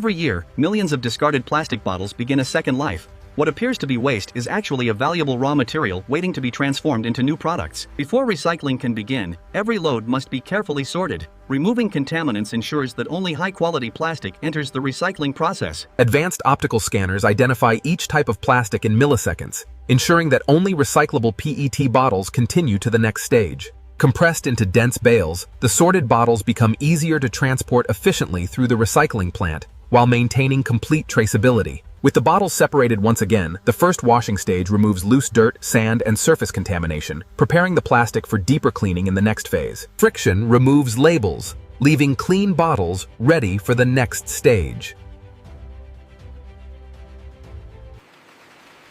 Every year, millions of discarded plastic bottles begin a second life. What appears to be waste is actually a valuable raw material waiting to be transformed into new products. Before recycling can begin, every load must be carefully sorted. Removing contaminants ensures that only high-quality plastic enters the recycling process. Advanced optical scanners identify each type of plastic in milliseconds, ensuring that only recyclable PET bottles continue to the next stage. Compressed into dense bales, the sorted bottles become easier to transport efficiently through the recycling plant, while maintaining complete traceability. With the bottles separated once again, the first washing stage removes loose dirt, sand, and surface contamination, preparing the plastic for deeper cleaning in the next phase. Friction removes labels, leaving clean bottles ready for the next stage.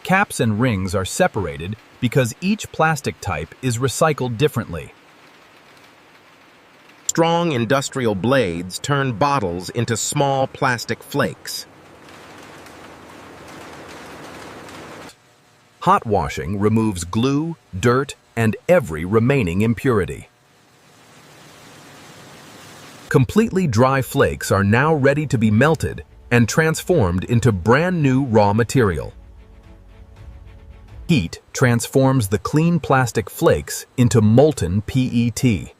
Caps and rings are separated because each plastic type is recycled differently. Strong industrial blades turn bottles into small plastic flakes. Hot washing removes glue, dirt, and every remaining impurity. Completely dry flakes are now ready to be melted and transformed into brand new raw material. Heat transforms the clean plastic flakes into molten PET.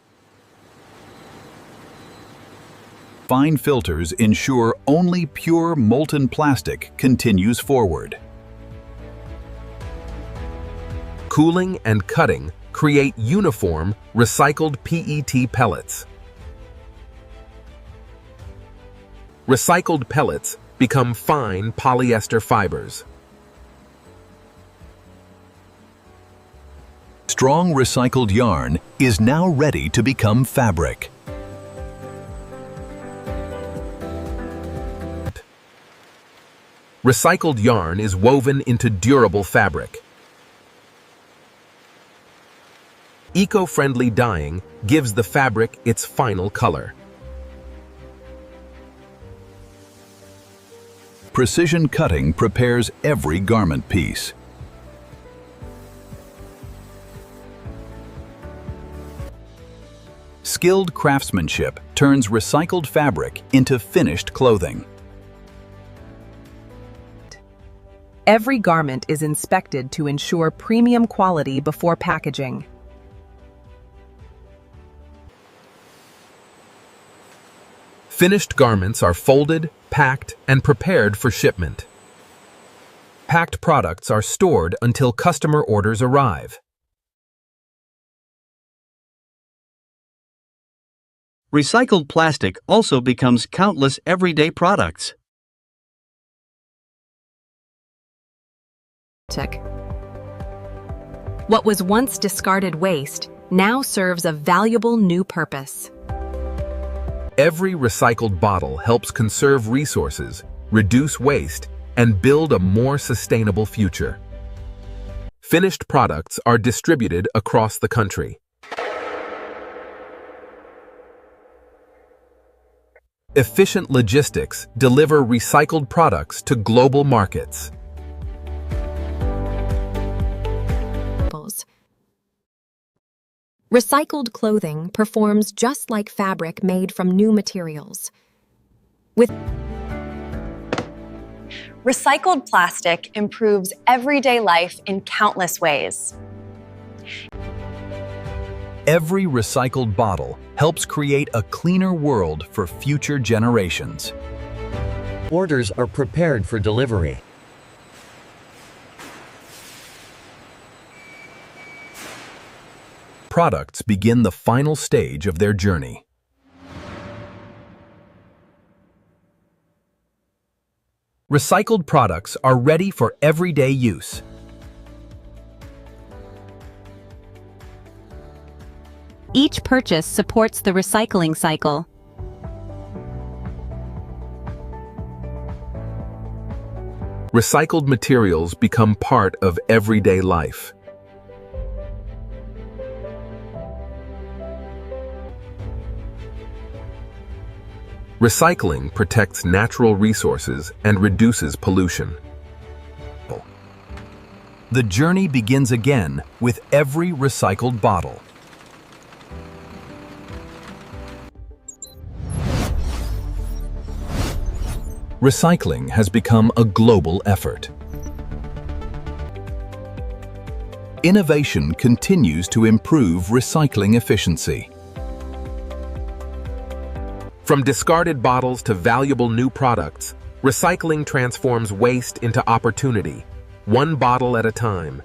Fine filters ensure only pure molten plastic continues forward. Cooling and cutting create uniform, recycled PET pellets. Recycled pellets become fine polyester fibers. Strong recycled yarn is now ready to become fabric. Recycled yarn is woven into durable fabric. Eco-friendly dyeing gives the fabric its final color. Precision cutting prepares every garment piece. Skilled craftsmanship turns recycled fabric into finished clothing. Every garment is inspected to ensure premium quality before packaging. Finished garments are folded, packed, and prepared for shipment. Packed products are stored until customer orders arrive. Recycled plastic also becomes countless everyday products. What was once discarded waste now serves a valuable new purpose. Every recycled bottle helps conserve resources, reduce waste, and build a more sustainable future. Finished products are distributed across the country. Efficient logistics deliver recycled products to global markets. Recycled clothing performs just like fabric made from new materials. Recycled plastic improves everyday life in countless ways. Every recycled bottle helps create a cleaner world for future generations. Orders are prepared for delivery. Products begin the final stage of their journey. Recycled products are ready for everyday use. Each purchase supports the recycling cycle. Recycled materials become part of everyday life. Recycling protects natural resources and reduces pollution. The journey begins again with every recycled bottle. Recycling has become a global effort. Innovation continues to improve recycling efficiency. From discarded bottles to valuable new products, recycling transforms waste into opportunity, one bottle at a time.